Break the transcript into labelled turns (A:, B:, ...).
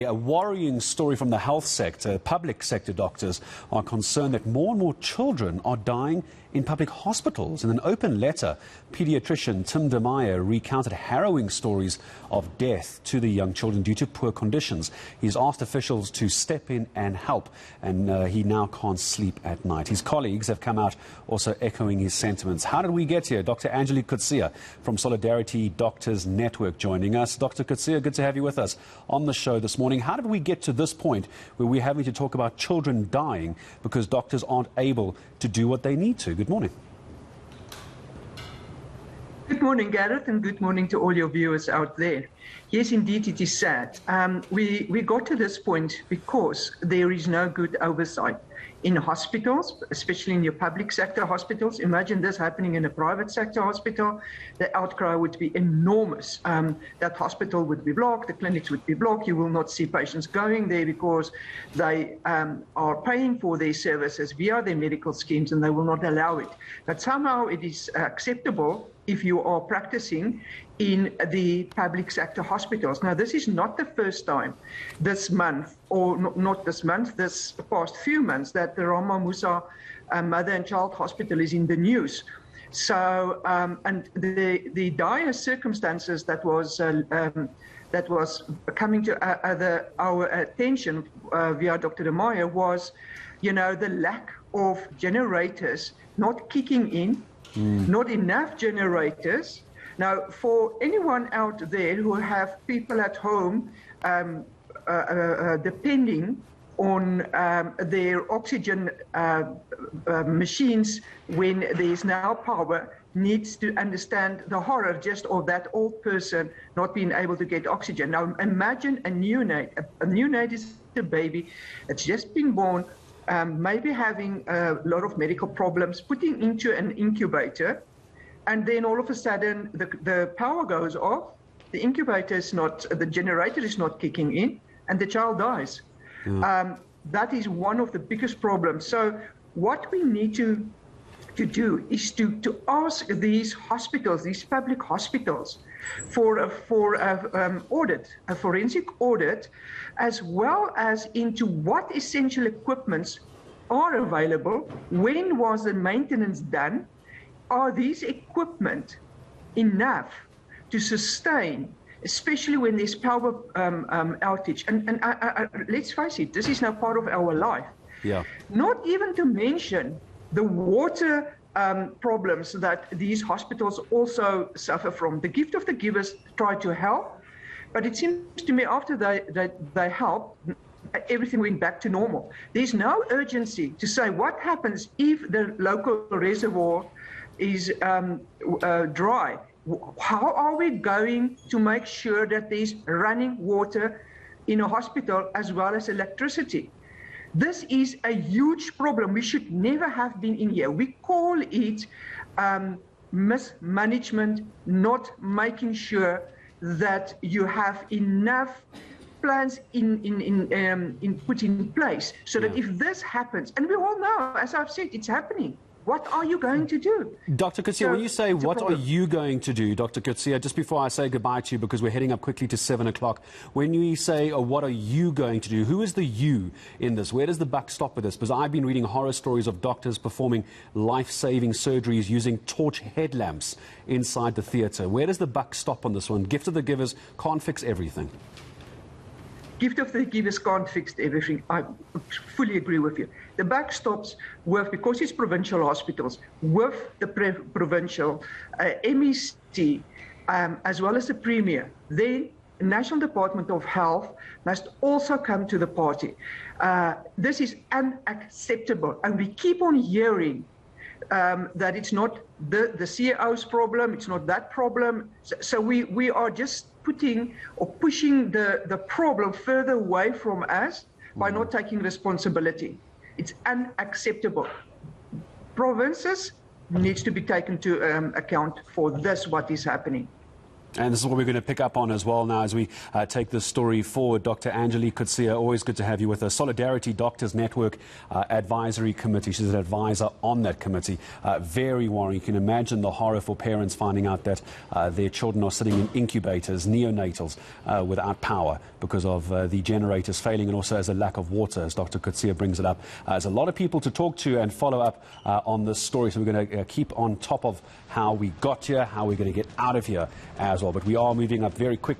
A: A worrying story from the health sector. Public sector doctors are concerned that more and more children are dying in public hospitals. In an open letter, Pediatrician Tim de Maayer recounted harrowing stories of death to the young children due to poor conditions. He's asked officials to step in and help, and he now can't sleep at night. His colleagues have come out also echoing his sentiments. How did we get here? Dr. Angelique Coetzee from Solidarity Doctors Network joining us. Dr. Coetzee, good to have you with us on the show this morning. How did we get to this point where we're having to talk about children dying because doctors aren't able to do what they need to? Good morning.
B: Good morning, Gareth, and good morning to all your viewers out there. Yes, indeed, it is sad. We got to this point because there is no good oversight in hospitals, especially in your public sector hospitals. Imagine this happening in a private sector hospital. The outcry would be enormous. That hospital would be blocked, the clinics would be blocked. You will not see patients going there because they are paying for their services via their medical schemes, and they will not allow it. But somehow it is acceptable if you are practicing in the public sector hospitals. Now, this is not the first time this month, or not this month, this past few months, that the Rama Musa Mother and Child Hospital is in the news. So, and the dire circumstances that was coming to our attention via Dr. de Maayer was, you know, the lack of generators not kicking in, not enough generators. Now, for anyone out there who have people at home depending on their oxygen machines when there's now power, needs to understand the horror just of that old person not being able to get oxygen. Now, imagine a neonate. A neonate is a baby that's just been born, maybe having a lot of medical problems, putting into an incubator, and then all of a sudden the power goes off, the incubator is not, the generator is not kicking in, and the child dies. That is one of the biggest problems. So what we need to do is to ask these hospitals, these public hospitals, for audit, a forensic audit, as well as into what essential equipments are available, when was the maintenance done, are these equipment enough to sustain, especially when there's power outage. And let's face it, this is now part of our life. Yeah. Not even to mention the water problems that these hospitals also suffer from. The gift of the givers try to help, but it seems to me after they help, everything went back to normal. There's no urgency to say what happens if the local reservoir is dry. How are we going to make sure that there's running water in a hospital as well as electricity? This is a huge problem. We should never have been in here. We call it mismanagement, not making sure that you have enough plans put in place so that if this happens, and we all know, as I've said, it's happening. What are you going to do?
A: Dr. Coetzee, when you say what are you going to do, Dr. Coetzee, just before I say goodbye to you, because we're heading up quickly to 7 o'clock, when you say what are you going to do, who is the you in this? Where does the buck stop with this? Because I've been reading horror stories of doctors performing life-saving surgeries using torch headlamps inside the theatre. Where does the buck stop on this one? Gift of the givers can't fix everything.
B: Gift of the givers can't fix everything. I fully agree with you. The buck stops with, because it's provincial hospitals, with the provincial MEC, as well as the Premier. Then the National Department of Health must also come to the party. This is unacceptable, and we keep on hearing that it's not the CEO's problem, it's not that problem. So we are just putting or pushing the problem further away from us by not taking responsibility. It's unacceptable. Provinces needs to be taken to account for this, what is happening.
A: And this is what we're going to pick up on as well now as we take this story forward. Dr. Angelique Coetzee, always good to have you with us. Solidarity Doctors Network Advisory Committee. She's an advisor on that committee. Very worrying. You can imagine the horror for parents finding out that their children are sitting in incubators, neonatals, without power because of the generators failing and also as a lack of water, as Dr. Coetzee brings it up. There's a lot of people to talk to and follow up on this story, so we're going to keep on top of how we got here, how we're going to get out of here as well. But we are moving up very quickly.